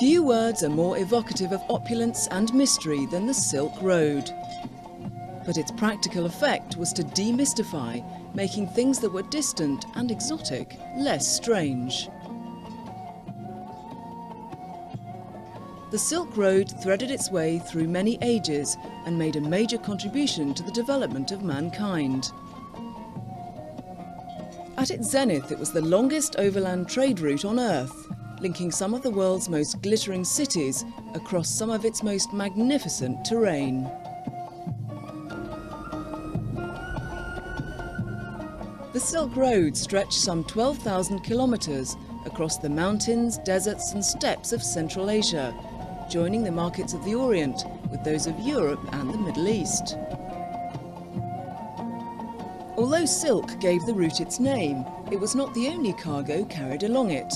Few words are more evocative of opulence and mystery than the Silk Road. But its practical effect was to demystify, making things that were distant and exotic less strange. The Silk Road threaded its way through many ages and made a major contribution to the development of mankind. At its zenith, it was the longest overland trade route on Earth, linking some of the world's most glittering cities across some of its most magnificent terrain. The Silk Road stretched some 12,000 kilometres across the mountains, deserts and steppes of Central Asia, joining the markets of the Orient with those of Europe and the Middle East. Although silk gave the route its name, it was not the only cargo carried along it.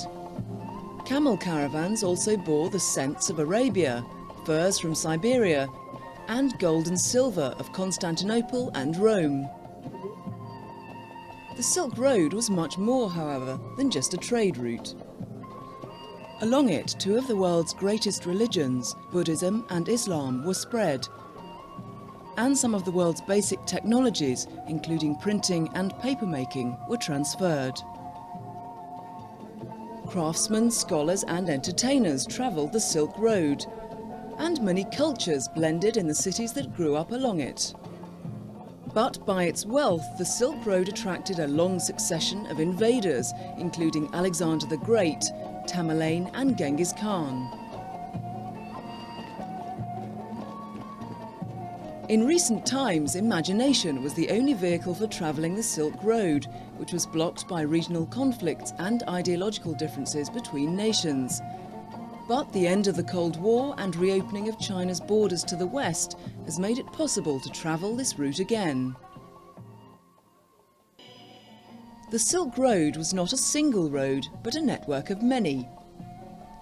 Camel caravans also bore the scents of Arabia, furs from Siberia, and gold and silver of Constantinople and Rome. The Silk Road was much more, however, than just a trade route. Along it, two of the world's greatest religions, Buddhism and Islam, were spread. And some of the world's basic technologies, including printing and papermaking, were transferred. Craftsmen, scholars and entertainers travelled the Silk Road, and many cultures blended in the cities that grew up along it. But by its wealth, the Silk Road attracted a long succession of invaders, including Alexander the Great, Tamerlane and Genghis Khan. In recent times, imagination was the only vehicle for travelling the Silk Road, which was blocked by regional conflicts and ideological differences between nations. But the end of the Cold War and reopening of China's borders to the west has made it possible to travel this route again. The Silk Road was not a single road, but a network of many.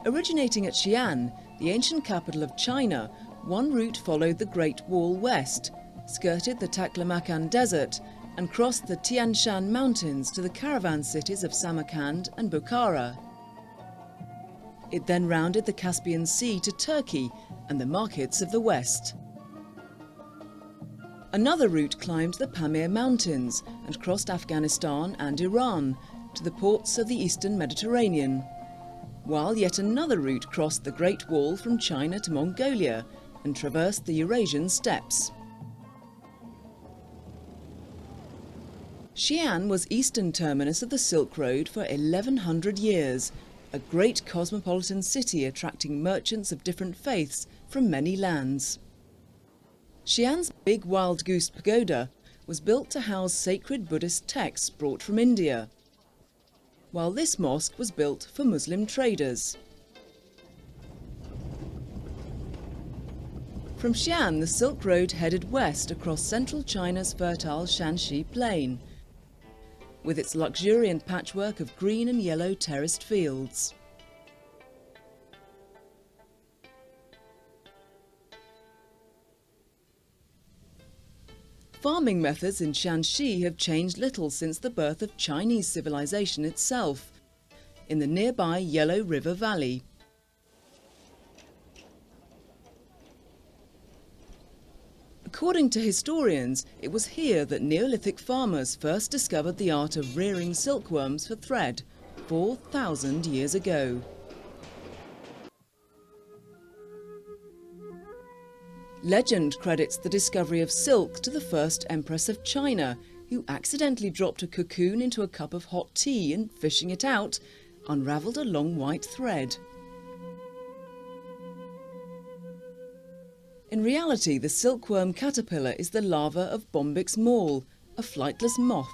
Originating at Xi'an, the ancient capital of China, one route followed the Great Wall west, skirted the Taklamakan Desert, and crossed the Tian Shan Mountains to the caravan cities of Samarkand and Bukhara. It then rounded the Caspian Sea to Turkey and the markets of the west. Another route climbed the Pamir Mountains and crossed Afghanistan and Iran to the ports of the eastern Mediterranean, while yet another route crossed the Great Wall from China to Mongolia and traversed the Eurasian steppes. Xi'an was eastern terminus of the Silk Road for 1100 years, a great cosmopolitan city attracting merchants of different faiths from many lands. Xi'an's big wild goose pagoda was built to house sacred Buddhist texts brought from India, while this mosque was built for Muslim traders. From Xi'an, the Silk Road headed west across central China's fertile Shanxi Plain, with its luxuriant patchwork of green and yellow terraced fields. Farming methods in Shanxi have changed little since the birth of Chinese civilization itself, in the nearby Yellow River Valley. According to historians, it was here that Neolithic farmers first discovered the art of rearing silkworms for thread 4,000 years ago. Legend credits the discovery of silk to the first Empress of China, who accidentally dropped a cocoon into a cup of hot tea and, fishing it out, unravelled a long white thread. In reality, the silkworm caterpillar is the larva of Bombyx mall, a flightless moth.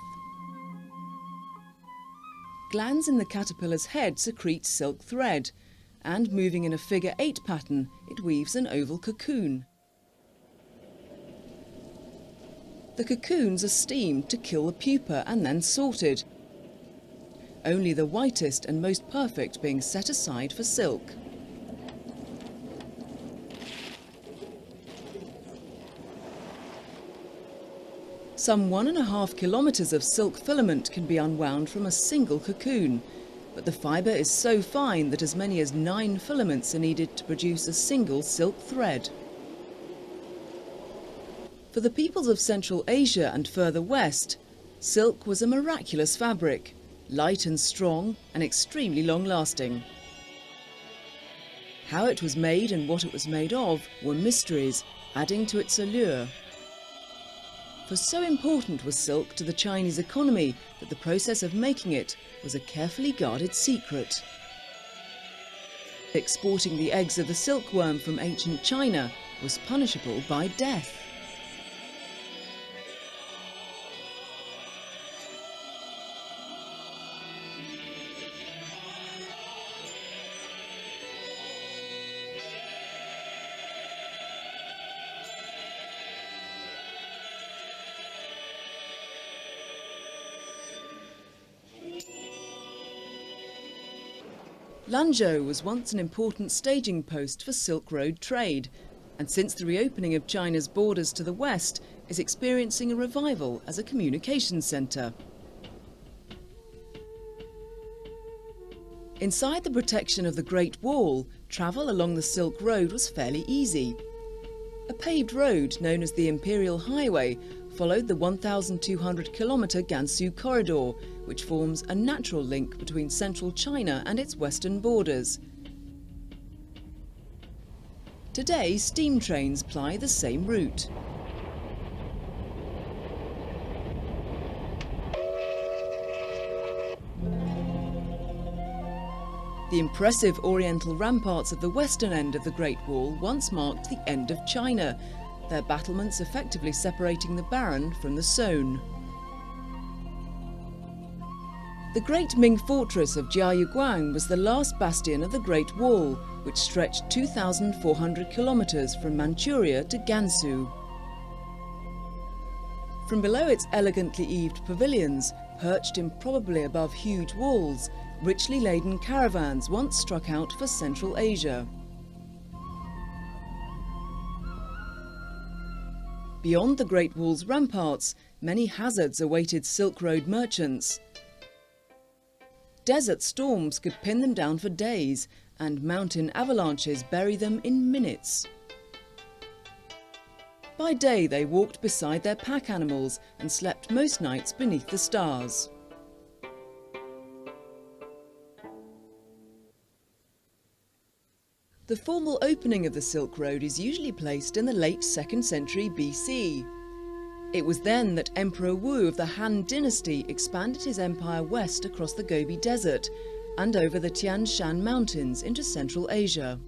Glands in the caterpillar's head secrete silk thread, and moving in a figure 8 pattern, it weaves an oval cocoon. The cocoons are steamed to kill the pupa and then sorted, only the whitest and most perfect being set aside for silk. Some 1.5 kilometres of silk filament can be unwound from a single cocoon, but the fibre is so fine that as many as 9 filaments are needed to produce a single silk thread. For the peoples of Central Asia and further west, silk was a miraculous fabric, light and strong and extremely long-lasting. How it was made and what it was made of were mysteries, adding to its allure. For so important was silk to the Chinese economy that the process of making it was a carefully guarded secret. Exporting the eggs of the silkworm from ancient China was punishable by death. Lanzhou was once an important staging post for Silk Road trade, and since the reopening of China's borders to the west, is experiencing a revival as a communications centre. Inside the protection of the Great Wall, travel along the Silk Road was fairly easy. A paved road known as the Imperial Highway followed the 1,200-kilometre Gansu corridor, which forms a natural link between central China and its western borders. Today, steam trains ply the same route. The impressive oriental ramparts of the western end of the Great Wall once marked the end of China, their battlements effectively separating the Barren from the Sown. The Great Ming fortress of Jiayuguang was the last bastion of the Great Wall, which stretched 2,400 kilometres from Manchuria to Gansu. From below its elegantly eaved pavilions, perched improbably above huge walls, richly laden caravans once struck out for Central Asia. Beyond the Great Wall's ramparts, many hazards awaited Silk Road merchants. Desert storms could pin them down for days, and mountain avalanches bury them in minutes. By day, they walked beside their pack animals and slept most nights beneath the stars. The formal opening of the Silk Road is usually placed in the late 2nd century BC. It was then that Emperor Wu of the Han dynasty expanded his empire west across the Gobi Desert and over the Tian Shan Mountains into Central Asia.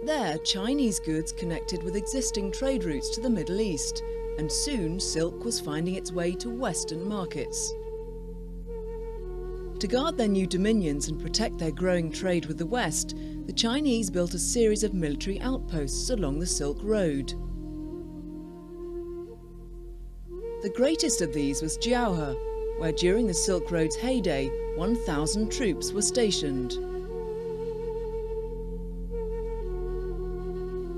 There, Chinese goods connected with existing trade routes to the Middle East, and soon silk was finding its way to Western markets. To guard their new dominions and protect their growing trade with the West, the Chinese built a series of military outposts along the Silk Road. The greatest of these was Jiaohe, where during the Silk Road's heyday, 1,000 troops were stationed.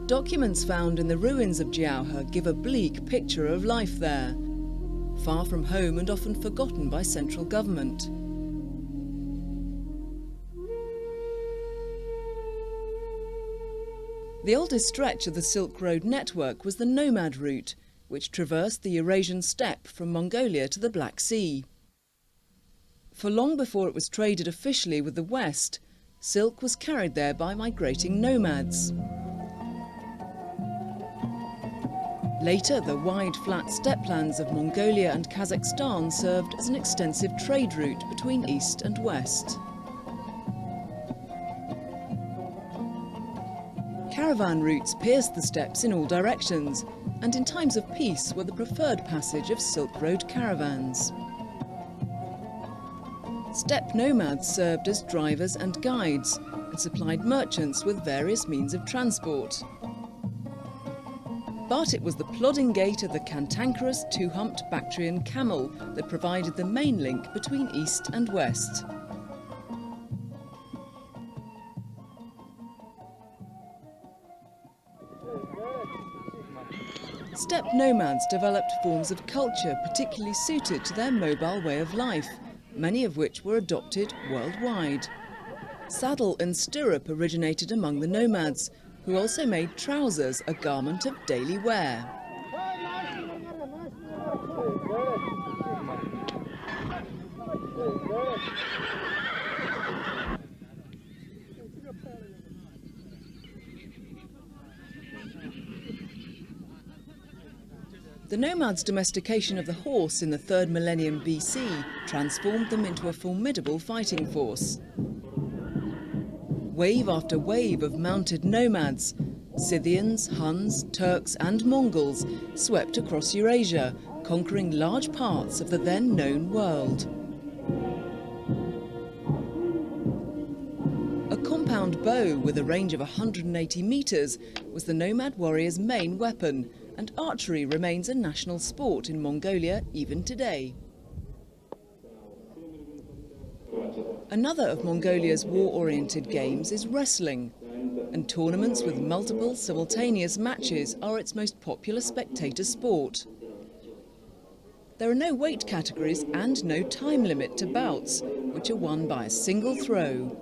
Documents found in the ruins of Jiaohe give a bleak picture of life there, far from home and often forgotten by central government. The oldest stretch of the Silk Road network was the nomad route, which traversed the Eurasian steppe from Mongolia to the Black Sea. For long before it was traded officially with the West, silk was carried there by migrating nomads. Later, the wide, flat steppelands of Mongolia and Kazakhstan served as an extensive trade route between East and West. Caravan routes pierced the steppes in all directions, and in times of peace were the preferred passage of Silk Road caravans. Steppe nomads served as drivers and guides, and supplied merchants with various means of transport. But it was the plodding gait of the cantankerous two-humped Bactrian camel that provided the main link between East and West. Steppe nomads developed forms of culture particularly suited to their mobile way of life, many of which were adopted worldwide. Saddle and stirrup originated among the nomads, who also made trousers a garment of daily wear. The nomads' domestication of the horse in the 3rd millennium BC transformed them into a formidable fighting force. Wave after wave of mounted nomads, Scythians, Huns, Turks and Mongols swept across Eurasia, conquering large parts of the then known world. A compound bow with a range of 180 metres was the nomad warrior's main weapon, and archery remains a national sport in Mongolia even today. Another of Mongolia's war-oriented games is wrestling, and tournaments with multiple simultaneous matches are its most popular spectator sport. There are no weight categories and no time limit to bouts, which are won by a single throw.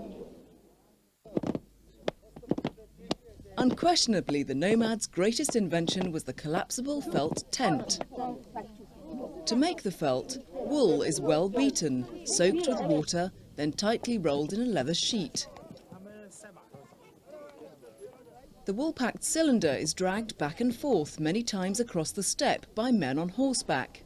Unquestionably, the nomad's greatest invention was the collapsible felt tent. To make the felt, wool is well beaten, soaked with water, then tightly rolled in a leather sheet. The wool-packed cylinder is dragged back and forth many times across the steppe by men on horseback.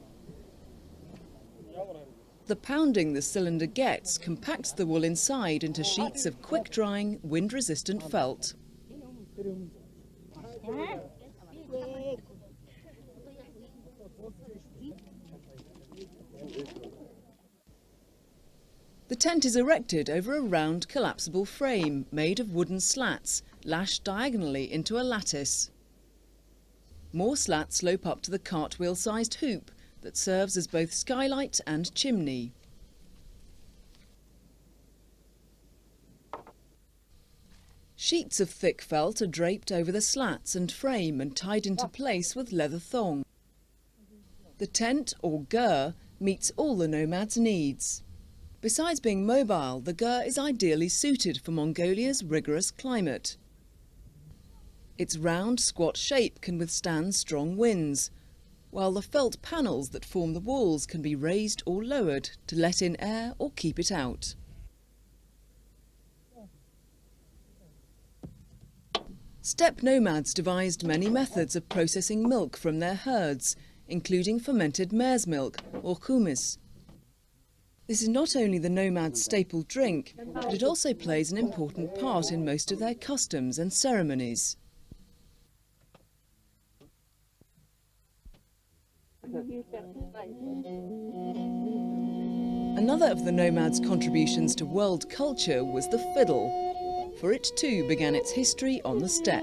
The pounding the cylinder gets compacts the wool inside into sheets of quick-drying, wind-resistant felt. The tent is erected over a round collapsible frame made of wooden slats lashed diagonally into a lattice. More slats slope up to the cartwheel-sized hoop that serves as both skylight and chimney. Sheets of thick felt are draped over the slats and frame and tied into place with leather thong. The tent, or ger, meets all the nomads' needs. Besides being mobile, the ger is ideally suited for Mongolia's rigorous climate. Its round, squat shape can withstand strong winds, while the felt panels that form the walls can be raised or lowered to let in air or keep it out. Steppe nomads devised many methods of processing milk from their herds, including fermented mare's milk, or kumis. This is not only the nomads' staple drink, but it also plays an important part in most of their customs and ceremonies. Another of the nomads' contributions to world culture was the fiddle, for it too began its history on the steppe.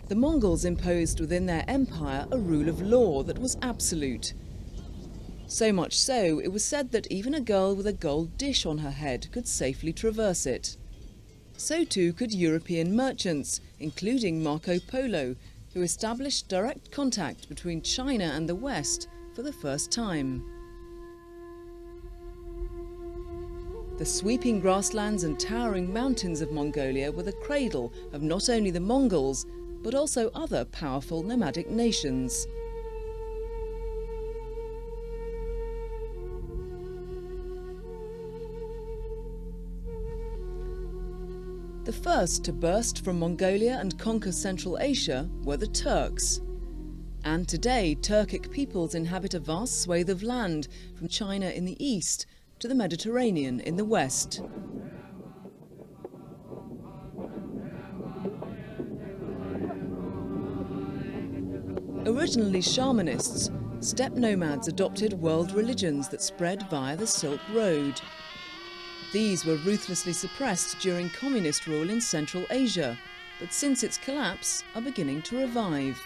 The Mongols imposed within their empire a rule of law that was absolute. So much so, it was said that even a girl with a gold dish on her head could safely traverse it. So too could European merchants, including Marco Polo, who established direct contact between China and the West for the first time. The sweeping grasslands and towering mountains of Mongolia were the cradle of not only the Mongols, but also other powerful nomadic nations. The first to burst from Mongolia and conquer Central Asia were the Turks. And today, Turkic peoples inhabit a vast swathe of land from China in the east to the Mediterranean in the west. Originally shamanists, steppe nomads adopted world religions that spread via the Silk Road. These were ruthlessly suppressed during communist rule in Central Asia, but since its collapse are beginning to revive.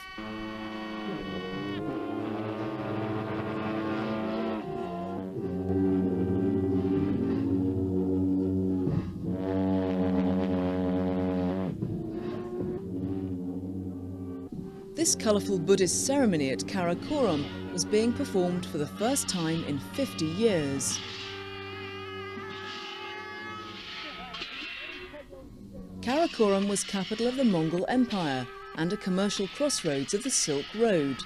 This colourful Buddhist ceremony at Karakoram was being performed for the first time in 50 years. Karakoram was capital of the Mongol Empire and a commercial crossroads of the Silk Road.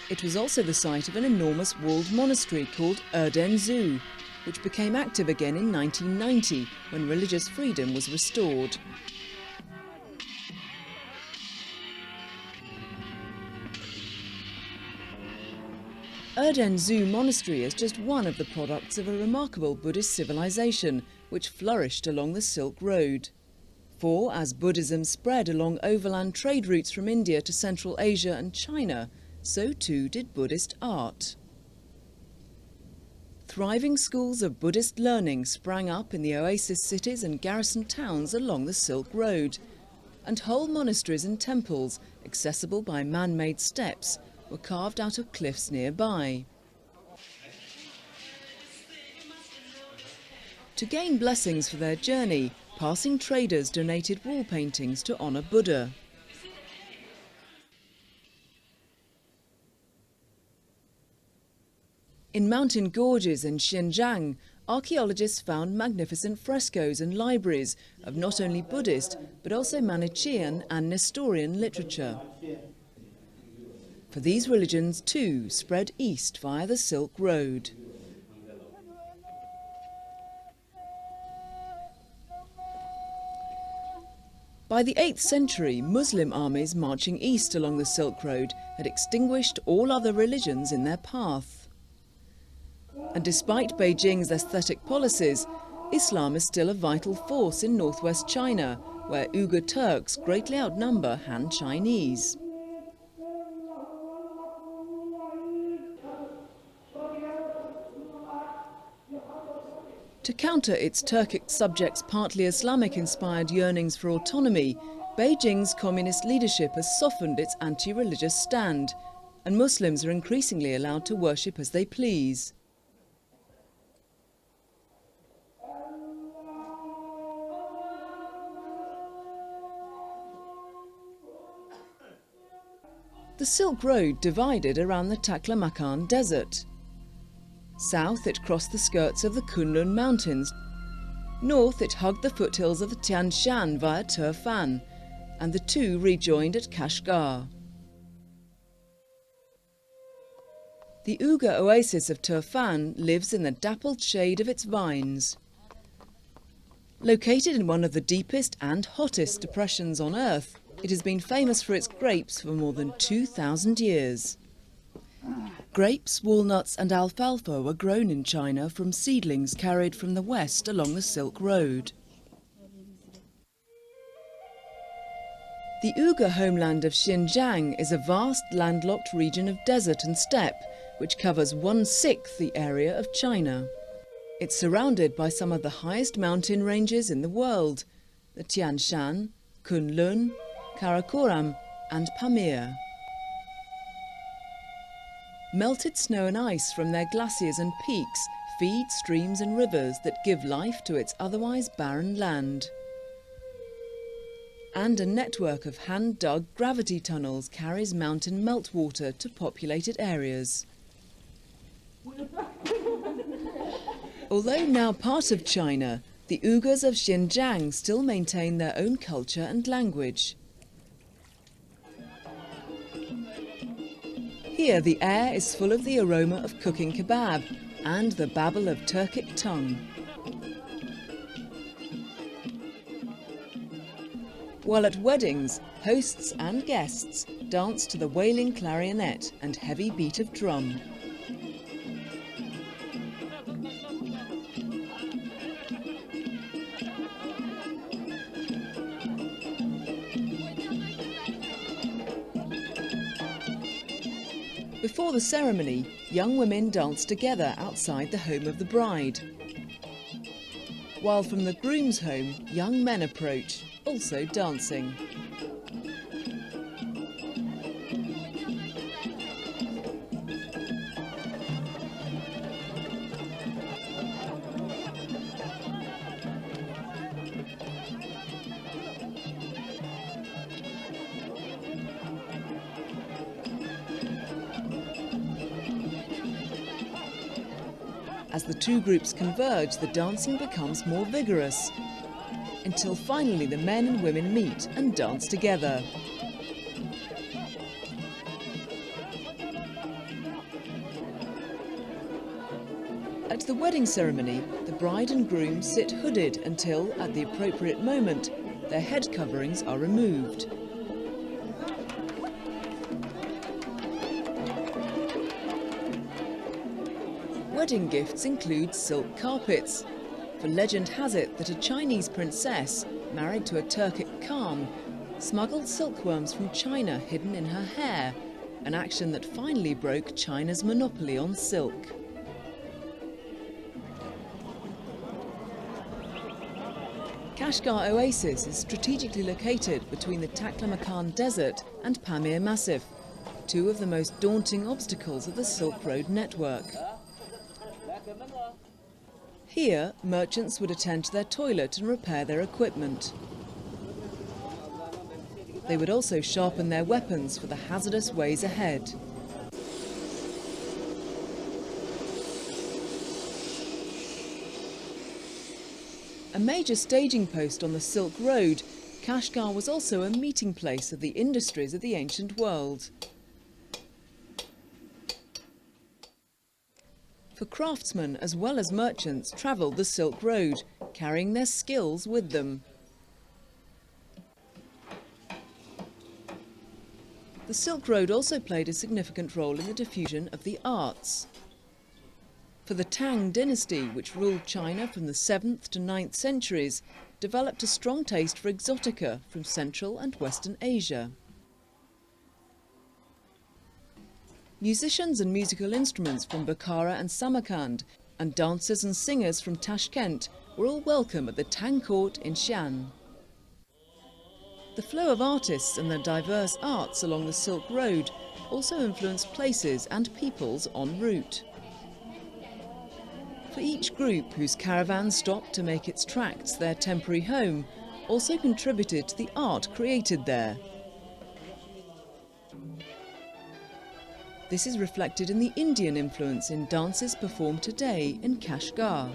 It was also the site of an enormous walled monastery called Erdenzhou, which became active again in 1990 when religious freedom was restored. Erdenzhou Monastery is just one of the products of a remarkable Buddhist civilization which flourished along the Silk Road. For as Buddhism spread along overland trade routes from India to Central Asia and China, so too did Buddhist art. Thriving schools of Buddhist learning sprang up in the oasis cities and garrison towns along the Silk Road, and whole monasteries and temples, accessible by man-made steps, were carved out of cliffs nearby. To gain blessings for their journey, passing traders donated wall paintings to honour Buddha. In mountain gorges in Xinjiang, archaeologists found magnificent frescoes and libraries of not only Buddhist but also Manichaean and Nestorian literature. For these religions too spread east via the Silk Road. By the 8th century, Muslim armies marching east along the Silk Road had extinguished all other religions in their path. And despite Beijing's aesthetic policies, Islam is still a vital force in northwest China, where Uyghur Turks greatly outnumber Han Chinese. To counter its Turkic subjects' partly Islamic-inspired yearnings for autonomy, Beijing's communist leadership has softened its anti-religious stand, and Muslims are increasingly allowed to worship as they please. The Silk Road divided around the Taklamakan Desert. South, it crossed the skirts of the Kunlun Mountains. North, it hugged the foothills of the Tian Shan via Turfan, and the two rejoined at Kashgar. The Uyghur oasis of Turfan lives in the dappled shade of its vines. Located in one of the deepest and hottest depressions on Earth, it has been famous for its grapes for more than 2,000 years. Grapes, walnuts and alfalfa were grown in China from seedlings carried from the west along the Silk Road. The Uyghur homeland of Xinjiang is a vast landlocked region of desert and steppe, which covers 1/6 the area of China. It's surrounded by some of the highest mountain ranges in the world, the Tian Shan, Kunlun, Karakoram and Pamir. Melted snow and ice from their glaciers and peaks feed streams and rivers that give life to its otherwise barren land. And a network of hand-dug gravity tunnels carries mountain meltwater to populated areas. Although now part of China, the Uyghurs of Xinjiang still maintain their own culture and language. Here the air is full of the aroma of cooking kebab and the babble of Turkic tongue. While at weddings, hosts and guests dance to the wailing clarionet and heavy beat of drum. Before the ceremony, young women dance together outside the home of the bride. while from the groom's home, young men approach, also dancing. As the two groups converge, the dancing becomes more vigorous, until finally the men and women meet and dance together. At the wedding ceremony, the bride and groom sit hooded until, at the appropriate moment, their head coverings are removed. Wedding gifts include silk carpets, for legend has it that a Chinese princess, married to a Turkic Khan, smuggled silkworms from China hidden in her hair, an action that finally broke China's monopoly on silk. Kashgar Oasis is strategically located between the Taklamakan Desert and Pamir Massif, two of the most daunting obstacles of the Silk Road network. Here, merchants would attend to their toilet and repair their equipment. They would also sharpen their weapons for the hazardous ways ahead. A major staging post on the Silk Road, Kashgar was also a meeting place of the industries of the ancient world. For craftsmen as well as merchants travelled the Silk Road, carrying their skills with them. The Silk Road also played a significant role in the diffusion of the arts. For the Tang dynasty, which ruled China from the 7th to 9th centuries, developed a strong taste for exotica from Central and Western Asia. Musicians and musical instruments from Bukhara and Samarkand, and dancers and singers from Tashkent were all welcome at the Tang court in Xi'an. The flow of artists and their diverse arts along the Silk Road also influenced places and peoples en route. For each group whose caravan stopped to make its tracts their temporary home, also contributed to the art created there. This is reflected in the Indian influence in dances performed today in Kashgar.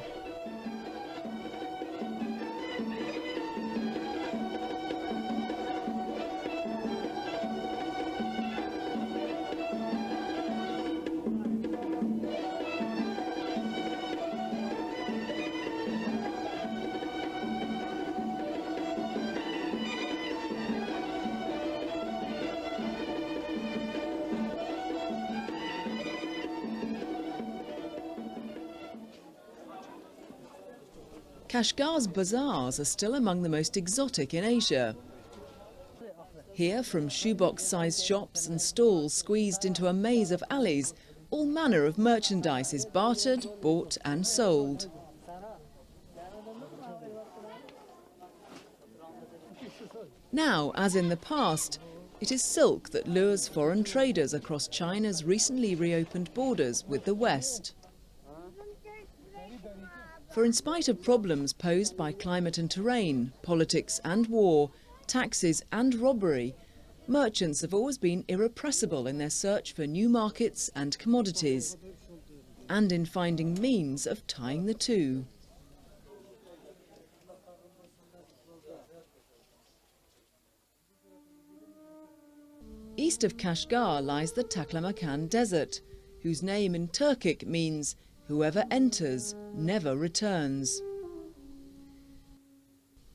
Kashgar's bazaars are still among the most exotic in Asia. Here, from shoebox-sized shops and stalls squeezed into a maze of alleys, all manner of merchandise is bartered, bought and sold. Now, as in the past, it is silk that lures foreign traders across China's recently reopened borders with the West. For in spite of problems posed by climate and terrain, politics and war, taxes and robbery, merchants have always been irrepressible in their search for new markets and commodities, and in finding means of tying the two. East of Kashgar lies the Taklamakan Desert, whose name in Turkic means "whoever enters never returns."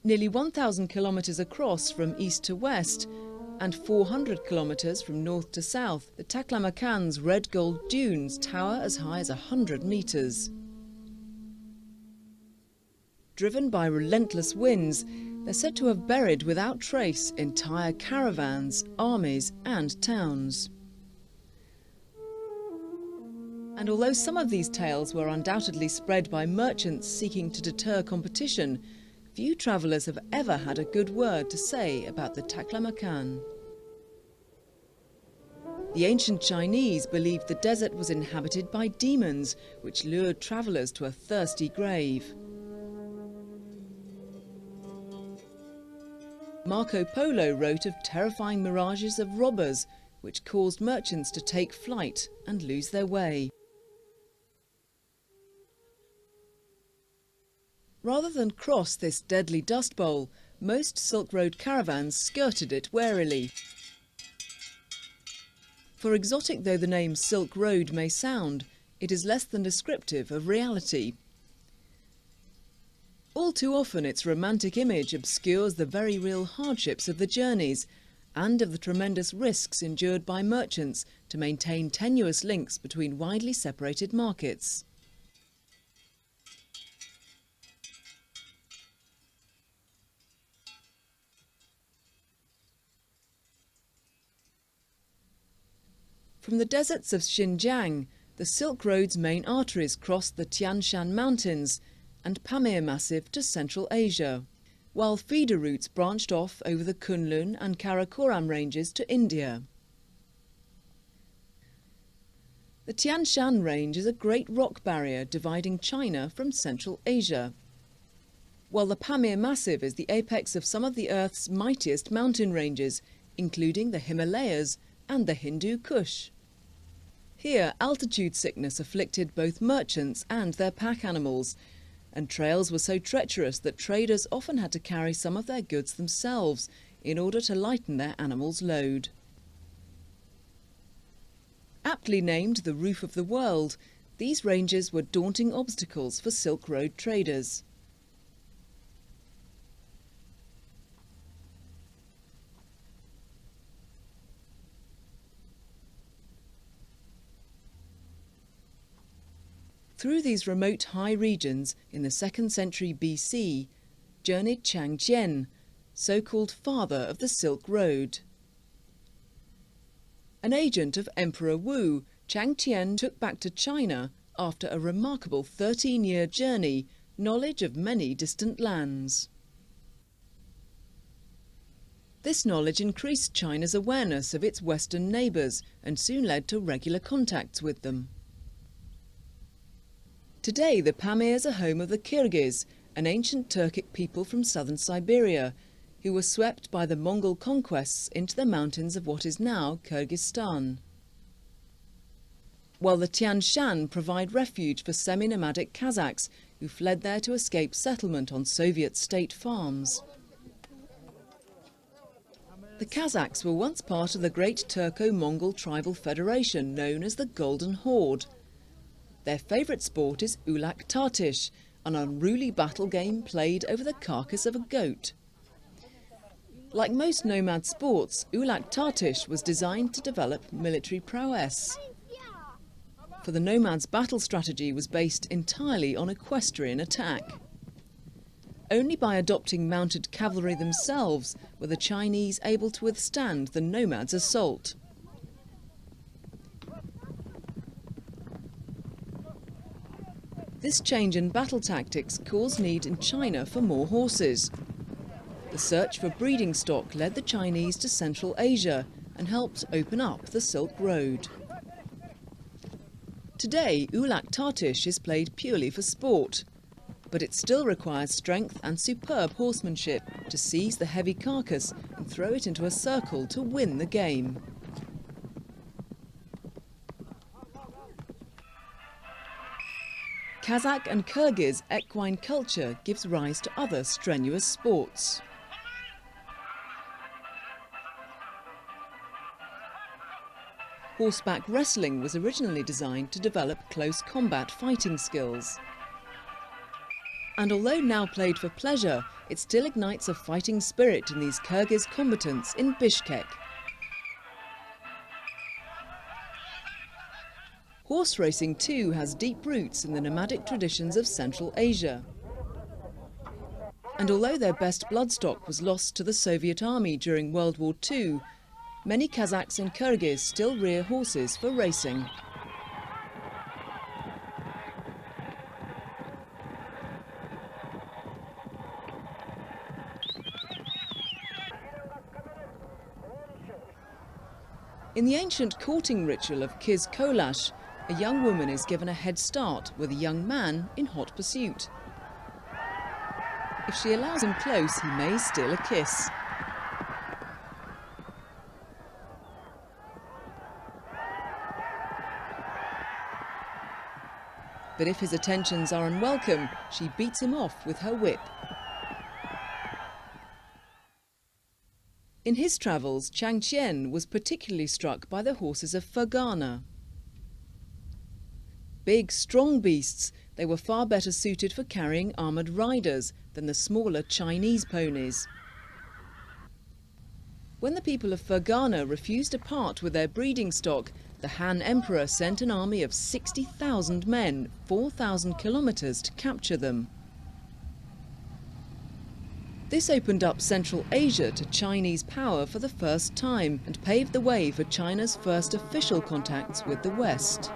Nearly 1,000 kilometres across from east to west and 400 kilometres from north to south, the Taklamakan's red gold dunes tower as high as 100 metres. Driven by relentless winds, they're said to have buried without trace entire caravans, armies and towns. And although some of these tales were undoubtedly spread by merchants seeking to deter competition, few travellers have ever had a good word to say about the Taklamakan. The ancient Chinese believed the desert was inhabited by demons, which lured travellers to a thirsty grave. Marco Polo wrote of terrifying mirages of robbers, which caused merchants to take flight and lose their way. Rather than cross this deadly dust bowl, most Silk Road caravans skirted it warily. For exotic though the name Silk Road may sound, it is less than descriptive of reality. All too often its romantic image obscures the very real hardships of the journeys and of the tremendous risks endured by merchants to maintain tenuous links between widely separated markets. From the deserts of Xinjiang, the Silk Road's main arteries crossed the Tian Shan Mountains and Pamir Massif to Central Asia, while feeder routes branched off over the Kunlun and Karakoram ranges to India. The Tian Shan Range is a great rock barrier dividing China from Central Asia, while the Pamir Massif is the apex of some of the Earth's mightiest mountain ranges, including the Himalayas and the Hindu Kush. Here, altitude sickness afflicted both merchants and their pack animals, and trails were so treacherous that traders often had to carry some of their goods themselves in order to lighten their animals' load. Aptly named the roof of the world, these ranges were daunting obstacles for Silk Road traders. Through these remote high regions in the 2nd century BC journeyed Zhang Qian, so-called father of the Silk Road. An agent of Emperor Wu, Zhang Qian took back to China after a remarkable 13-year journey, knowledge of many distant lands. This knowledge increased China's awareness of its western neighbours and soon led to regular contacts with them. Today, the Pamirs are home of the Kyrgyz, an ancient Turkic people from southern Siberia, who were swept by the Mongol conquests into the mountains of what is now Kyrgyzstan. While the Tian Shan provide refuge for semi-nomadic Kazakhs who fled there to escape settlement on Soviet state farms. The Kazakhs were once part of the great Turco-Mongol tribal federation known as the Golden Horde. Their favourite sport is ulak tartish, an unruly battle game played over the carcass of a goat. Like most nomad sports, ulak tartish was designed to develop military prowess. For the nomads' battle strategy was based entirely on equestrian attack. Only by adopting mounted cavalry themselves were the Chinese able to withstand the nomads' assault. This change in battle tactics caused need in China for more horses. The search for breeding stock led the Chinese to Central Asia and helped open up the Silk Road. Today, ulak tartish is played purely for sport, but it still requires strength and superb horsemanship to seize the heavy carcass and throw it into a circle to win the game. Kazakh and Kyrgyz equine culture gives rise to other strenuous sports. Horseback wrestling was originally designed to develop close combat fighting skills. And although now played for pleasure, it still ignites a fighting spirit in these Kyrgyz combatants in Bishkek. Horse racing too has deep roots in the nomadic traditions of Central Asia. And although their best bloodstock was lost to the Soviet army during World War II, many Kazakhs and Kyrgyz still rear horses for racing. In the ancient courting ritual of Kiz Kolash, a young woman is given a head start with a young man in hot pursuit. If she allows him close, he may steal a kiss. But if his attentions are unwelcome, she beats him off with her whip. In his travels, Zhang Qian was particularly struck by the horses of Fergana. Big, strong beasts, they were far better suited for carrying armoured riders than the smaller Chinese ponies. When the people of Fergana refused to part with their breeding stock, the Han Emperor sent an army of 60,000 men, 4,000 kilometres to capture them. This opened up Central Asia to Chinese power for the first time and paved the way for China's first official contacts with the West.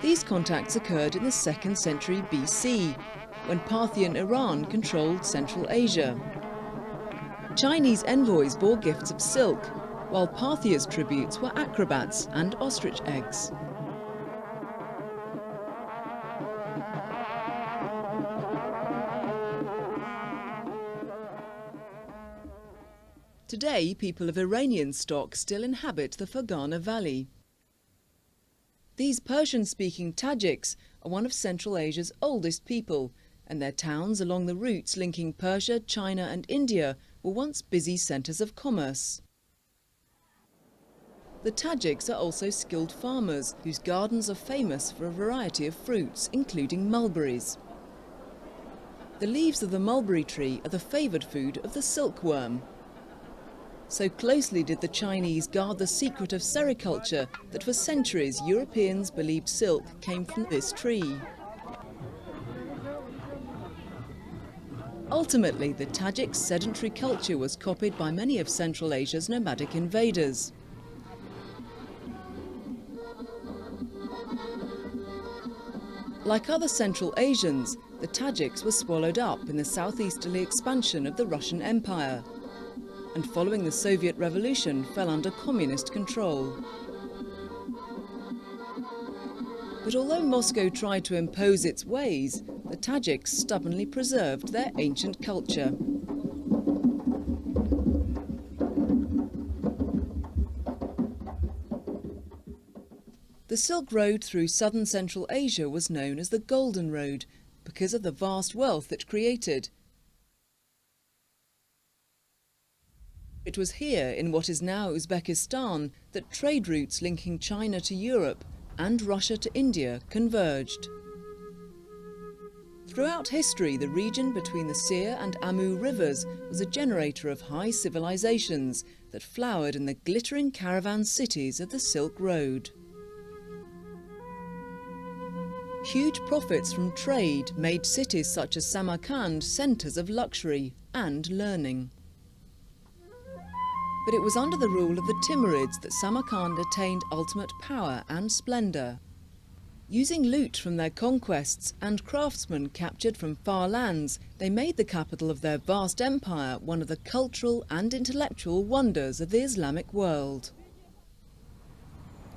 These contacts occurred in the 2nd century BC, when Parthian Iran controlled Central Asia. Chinese envoys bore gifts of silk, while Parthia's tributes were acrobats and ostrich eggs. Today, people of Iranian stock still inhabit the Fergana Valley. These Persian-speaking Tajiks are one of Central Asia's oldest people, and their towns along the routes linking Persia, China and India were once busy centres of commerce. The Tajiks are also skilled farmers, whose gardens are famous for a variety of fruits, including mulberries. The leaves of the mulberry tree are the favoured food of the silkworm. So closely did the Chinese guard the secret of sericulture that for centuries Europeans believed silk came from this tree. Ultimately, the Tajik sedentary culture was copied by many of Central Asia's nomadic invaders. Like other Central Asians, the Tajiks were swallowed up in the southeasterly expansion of the Russian Empire, and following the Soviet Revolution fell under communist control. But although Moscow tried to impose its ways, the Tajiks stubbornly preserved their ancient culture. The Silk Road through southern Central Asia was known as the Golden Road because of the vast wealth it created. It was here, in what is now Uzbekistan, that trade routes linking China to Europe and Russia to India converged. Throughout history, the region between the Sir and Amu rivers was a generator of high civilizations that flowered in the glittering caravan cities of the Silk Road. Huge profits from trade made cities such as Samarkand centres of luxury and learning. But it was under the rule of the Timurids that Samarkand attained ultimate power and splendour. Using loot from their conquests and craftsmen captured from far lands, they made the capital of their vast empire one of the cultural and intellectual wonders of the Islamic world.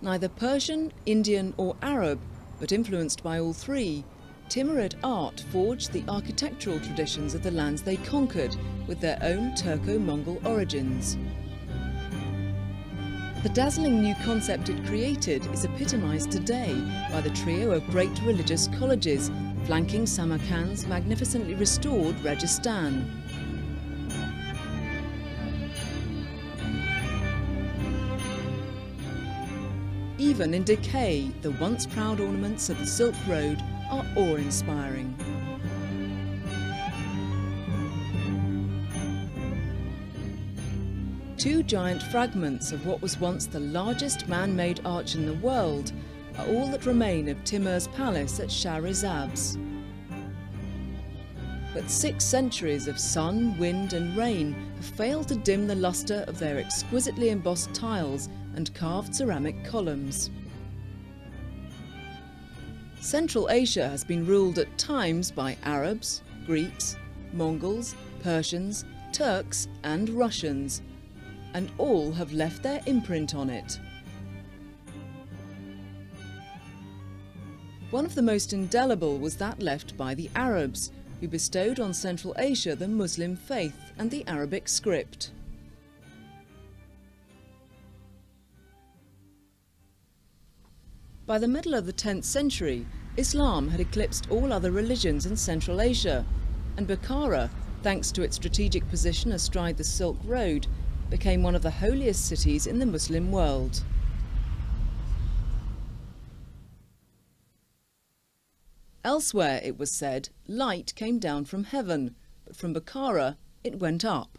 Neither Persian, Indian or Arab, but influenced by all three, Timurid art forged the architectural traditions of the lands they conquered with their own Turco-Mongol origins. The dazzling new concept it created is epitomised today by the trio of great religious colleges flanking Samarkand's magnificently restored Registan. Even in decay, the once proud ornaments of the Silk Road are awe-inspiring. Two giant fragments of what was once the largest man-made arch in the world are all that remain of Timur's palace at Shahrizabs. But 6 centuries of sun, wind and rain have failed to dim the lustre of their exquisitely embossed tiles and carved ceramic columns. Central Asia has been ruled at times by Arabs, Greeks, Mongols, Persians, Turks and Russians, and all have left their imprint on it. One of the most indelible was that left by the Arabs, who bestowed on Central Asia the Muslim faith and the Arabic script. By the middle of the 10th century, Islam had eclipsed all other religions in Central Asia, and Bukhara, thanks to its strategic position astride the Silk Road, became one of the holiest cities in the Muslim world. Elsewhere, it was said, light came down from heaven, but from Bukhara it went up.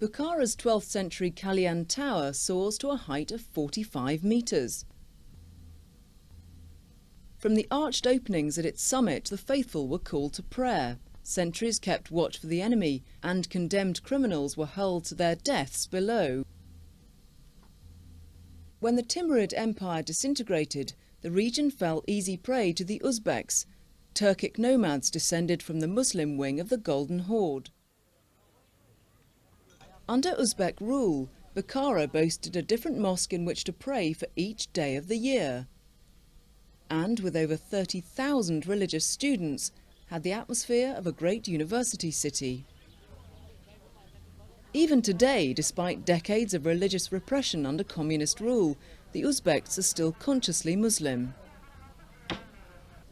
Bukhara's 12th century Kalyan Tower soars to a height of 45 metres. From the arched openings at its summit, the faithful were called to prayer. Sentries kept watch for the enemy, and condemned criminals were hurled to their deaths below. When the Timurid Empire disintegrated, the region fell easy prey to the Uzbeks, Turkic nomads descended from the Muslim wing of the Golden Horde. Under Uzbek rule, Bukhara boasted a different mosque in which to pray for each day of the year, and with over 30,000 religious students, had the atmosphere of a great university city. Even today, despite decades of religious repression under communist rule, the Uzbeks are still consciously Muslim.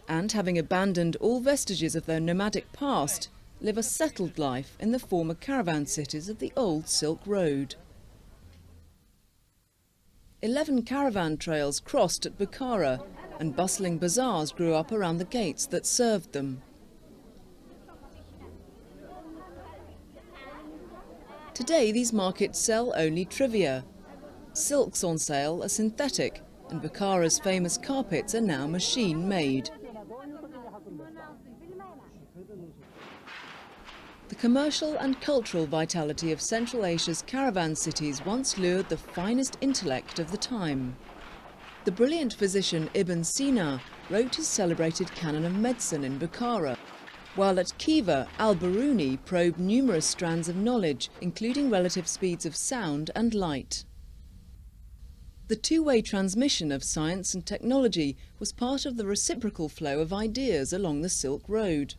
And having abandoned all vestiges of their nomadic past, live a settled life in the former caravan cities of the old Silk Road. 11 caravan trails crossed at Bukhara, and bustling bazaars grew up around the gates that served them. Today these markets sell only trivia. Silks on sale are synthetic, and Bukhara's famous carpets are now machine-made. The commercial and cultural vitality of Central Asia's caravan cities once lured the finest intellect of the time. The brilliant physician Ibn Sina wrote his celebrated canon of medicine in Bukhara, while at Khiva, al-Biruni probed numerous strands of knowledge, including relative speeds of sound and light. The two-way transmission of science and technology was part of the reciprocal flow of ideas along the Silk Road.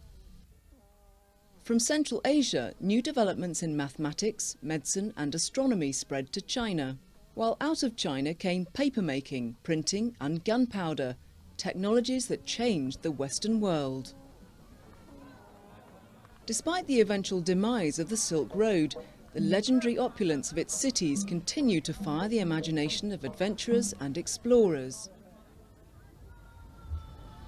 From Central Asia, new developments in mathematics, medicine and astronomy spread to China, while out of China came papermaking, printing and gunpowder, technologies that changed the Western world. Despite the eventual demise of the Silk Road, the legendary opulence of its cities continued to fire the imagination of adventurers and explorers.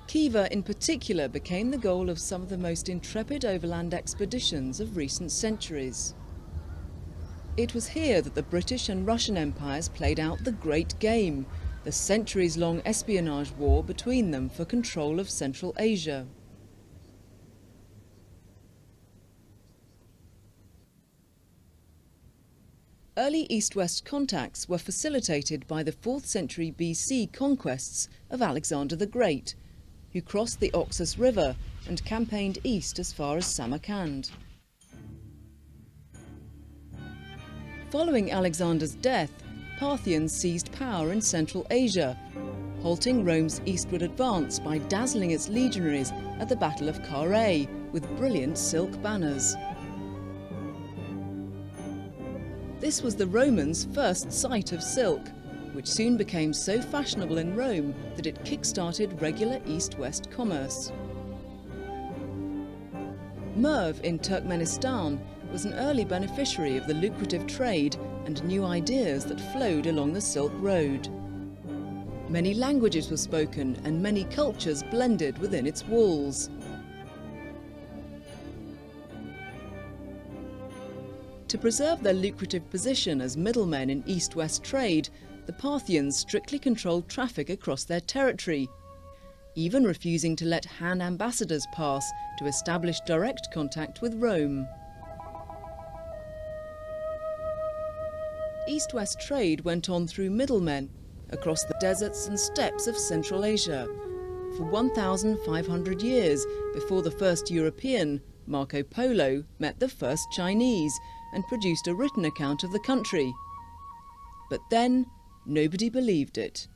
Khiva in particular became the goal of some of the most intrepid overland expeditions of recent centuries. It was here that the British and Russian empires played out the Great Game, the centuries-long espionage war between them for control of Central Asia. Early East-West contacts were facilitated by the 4th century BC conquests of Alexander the Great, who crossed the Oxus River and campaigned east as far as Samarkand. Following Alexander's death, Parthians seized power in Central Asia, halting Rome's eastward advance by dazzling its legionaries at the Battle of Carrhae with brilliant silk banners. This was the Romans' first sight of silk, which soon became so fashionable in Rome that it kick-started regular east-west commerce. Merv in Turkmenistan was an early beneficiary of the lucrative trade and new ideas that flowed along the Silk Road. Many languages were spoken and many cultures blended within its walls. To preserve their lucrative position as middlemen in east-west trade, the Parthians strictly controlled traffic across their territory, even refusing to let Han ambassadors pass to establish direct contact with Rome. East-west trade went on through middlemen across the deserts and steppes of Central Asia for 1,500 years before the first European, Marco Polo, met the first Chinese, and produced a written account of the country. But then, nobody believed it.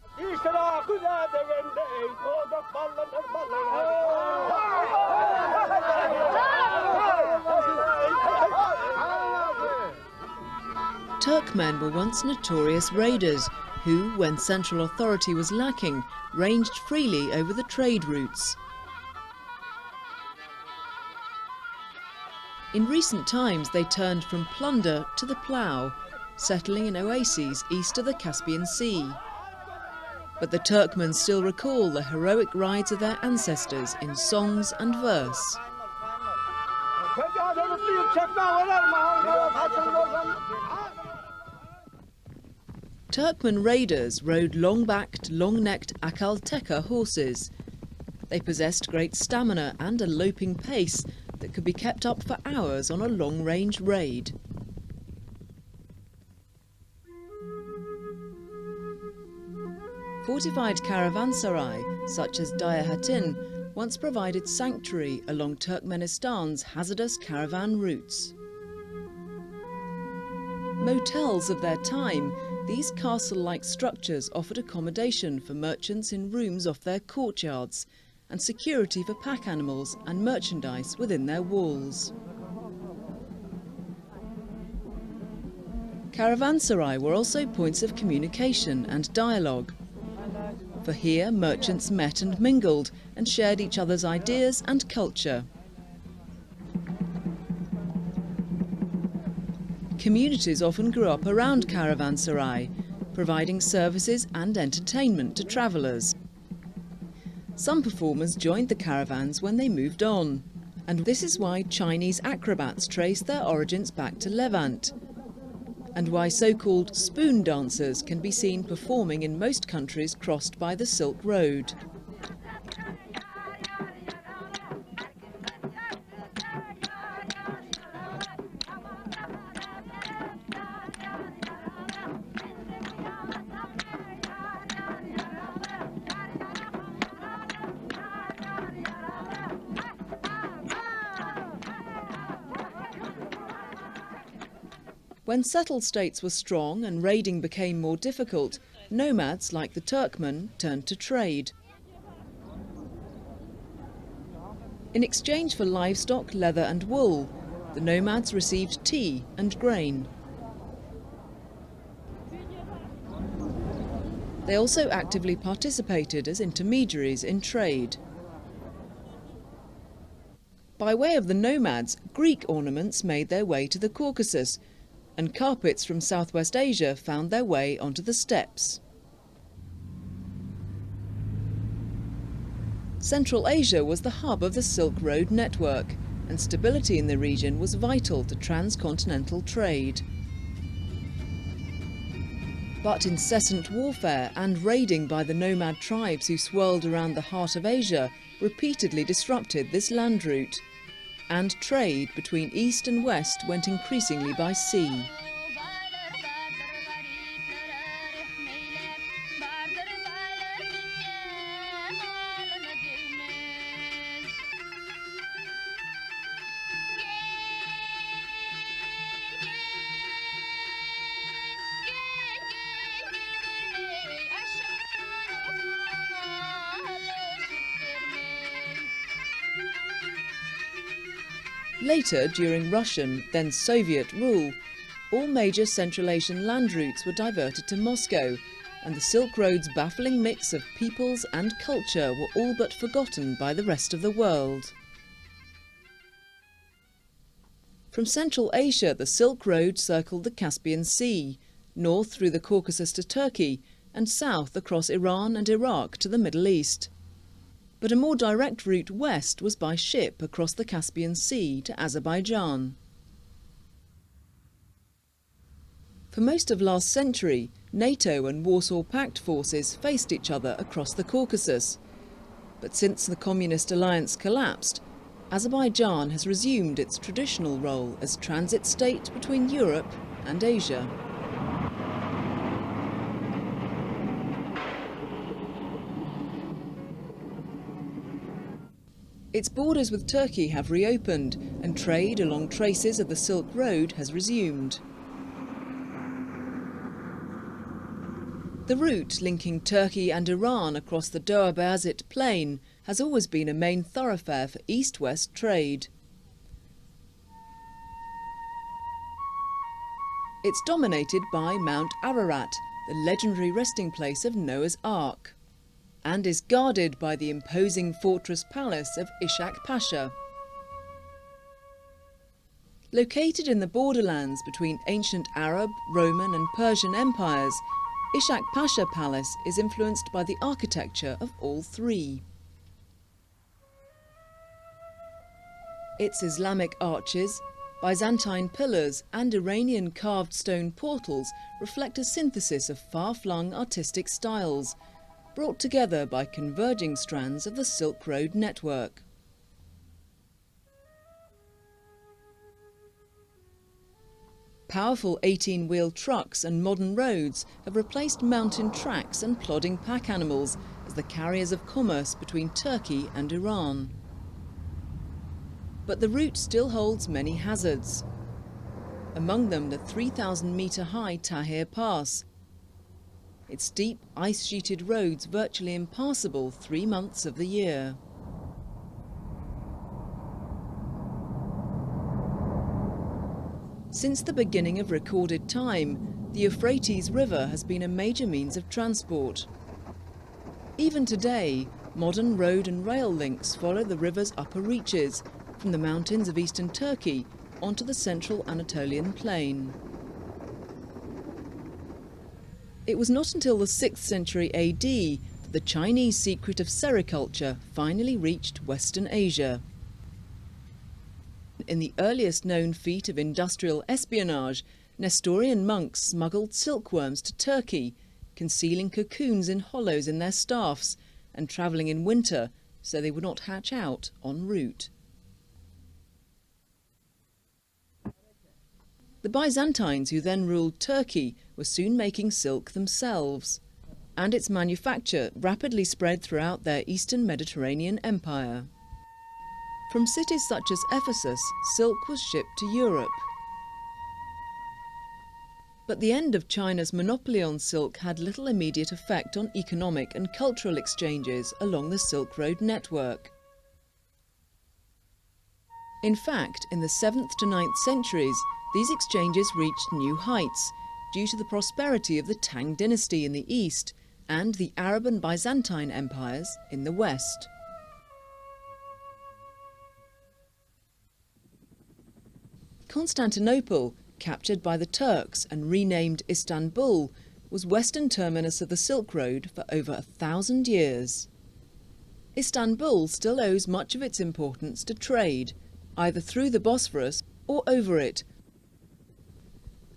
Turkmen were once notorious raiders who, when central authority was lacking, ranged freely over the trade routes. In recent times they turned from plunder to the plough, settling in oases east of the Caspian Sea. But the Turkmen still recall the heroic rides of their ancestors in songs and verse. Turkmen raiders rode long-backed, long-necked akal-teka horses. They possessed great stamina and a loping pace that could be kept up for hours on a long-range raid. Fortified caravanserai, such as Daya Hatin, once provided sanctuary along Turkmenistan's hazardous caravan routes. Motels of their time, these castle-like structures offered accommodation for merchants in rooms off their courtyards and security for pack animals and merchandise within their walls. Caravanserai were also points of communication and dialogue. For here, merchants met and mingled and shared each other's ideas and culture. Communities often grew up around caravanserai, providing services and entertainment to travellers. Some performers joined the caravans when they moved on, and this is why Chinese acrobats trace their origins back to Levant, and why so-called spoon dancers can be seen performing in most countries crossed by the Silk Road. When settled states were strong and raiding became more difficult, nomads like the Turkmen turned to trade. In exchange for livestock, leather and wool, the nomads received tea and grain. They also actively participated as intermediaries in trade. By way of the nomads, Greek ornaments made their way to the Caucasus, and carpets from Southwest Asia found their way onto the steppes. Central Asia was the hub of the Silk Road network, and stability in the region was vital to transcontinental trade. But incessant warfare and raiding by the nomad tribes who swirled around the heart of Asia repeatedly disrupted this land route, and trade between east and west went increasingly by sea. Later, during Russian, then Soviet rule, all major Central Asian land routes were diverted to Moscow, and the Silk Road's baffling mix of peoples and culture were all but forgotten by the rest of the world. From Central Asia, the Silk Road circled the Caspian Sea, north through the Caucasus to Turkey, and south across Iran and Iraq to the Middle East. But a more direct route west was by ship across the Caspian Sea to Azerbaijan. For most of last century, NATO and Warsaw Pact forces faced each other across the Caucasus. But since the Communist alliance collapsed, Azerbaijan has resumed its traditional role as transit state between Europe and Asia. Its borders with Turkey have reopened and trade along traces of the Silk Road has resumed. The route linking Turkey and Iran across the Doha-Bayazit Plain has always been a main thoroughfare for east-west trade. It's dominated by Mount Ararat, the legendary resting place of Noah's Ark, and is guarded by the imposing fortress palace of Ishak Pasha. Located in the borderlands between ancient Arab, Roman and Persian empires, Ishak Pasha Palace is influenced by the architecture of all three. Its Islamic arches, Byzantine pillars and Iranian carved stone portals reflect a synthesis of far-flung artistic styles, brought together by converging strands of the Silk Road network. Powerful 18-wheel trucks and modern roads have replaced mountain tracks and plodding pack animals as the carriers of commerce between Turkey and Iran. But the route still holds many hazards. Among them the 3,000-metre-high Tahir Pass. Its steep, ice-sheeted roads virtually impassable 3 months of the year. Since the beginning of recorded time, the Euphrates River has been a major means of transport. Even today, modern road and rail links follow the river's upper reaches, from the mountains of eastern Turkey onto the central Anatolian plain. It was not until the 6th century AD that the Chinese secret of sericulture finally reached Western Asia. In the earliest known feat of industrial espionage, Nestorian monks smuggled silkworms to Turkey, concealing cocoons in hollows in their staffs and travelling in winter so they would not hatch out en route. The Byzantines, who then ruled Turkey, were soon making silk themselves, and its manufacture rapidly spread throughout their eastern Mediterranean empire. From cities such as Ephesus, silk was shipped to Europe. But the end of China's monopoly on silk had little immediate effect on economic and cultural exchanges along the Silk Road network. In fact, in the 7th to 9th centuries, these exchanges reached new heights due to the prosperity of the Tang dynasty in the east and the Arab and Byzantine empires in the west. Constantinople, captured by the Turks and renamed Istanbul, was western terminus of the Silk Road for over 1,000 years. Istanbul still owes much of its importance to trade, either through the Bosphorus or over it.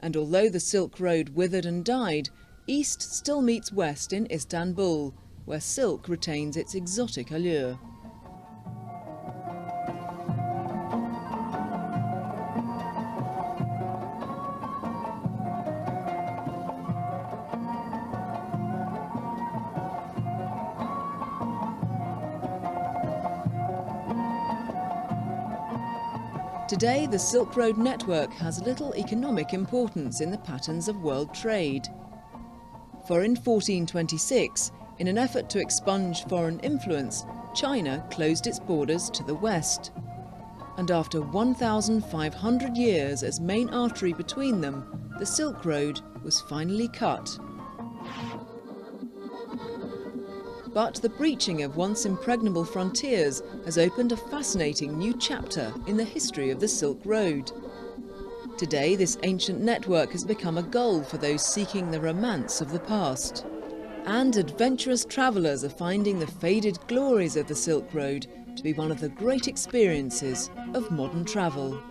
And although the Silk Road withered and died, east still meets west in Istanbul, where silk retains its exotic allure. Today, the Silk Road network has little economic importance in the patterns of world trade. For in 1426, in an effort to expunge foreign influence, China closed its borders to the west. And after 1,500 years as main artery between them, the Silk Road was finally cut. But the breaching of once impregnable frontiers has opened a fascinating new chapter in the history of the Silk Road. Today, this ancient network has become a goal for those seeking the romance of the past. And adventurous travellers are finding the faded glories of the Silk Road to be one of the great experiences of modern travel.